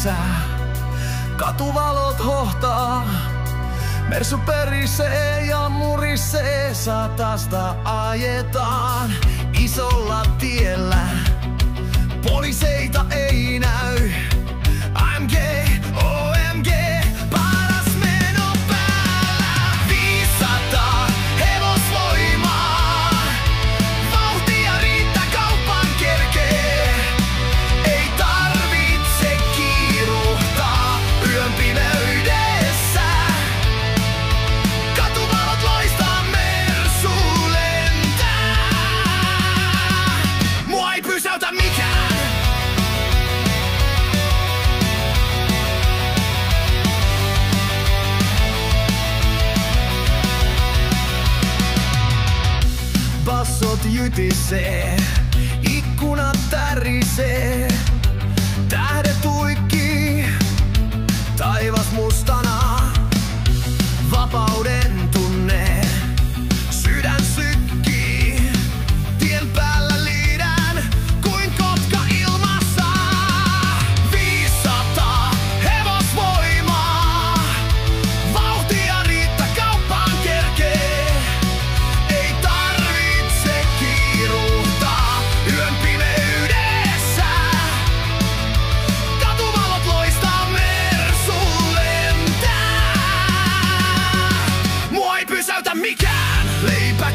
edessä. Katuvalot hohtaa, Mersu perisee ja murisee, satasta ajetaan isolla tiellä. Poliiseita ei näy, AMG, OMG, paras meno päällä. 500 hevosvoimaa, vauhtia riittää kauppaan kerkee. Ei tarvitse kiiruhtaa yön pimeydessä. Katuvalot loistaa, Mersu lentää. Mua ei pysäytä mikään. Bassot jytisee, ikkunat tärisee, tähdet huikkii, taivas mustana, vapauden tunne, sydän sykkii, tien päällä liidän kuin kotka ilmassa. 500 hevosvoimaa, vauhtia riittää kauppaan kerkee. Ei tarvitse kiiruhtaa yön pimeydessä. Katuvalot loistaa, Mersu lentää. Mua ei pysäytä mikään. Leipä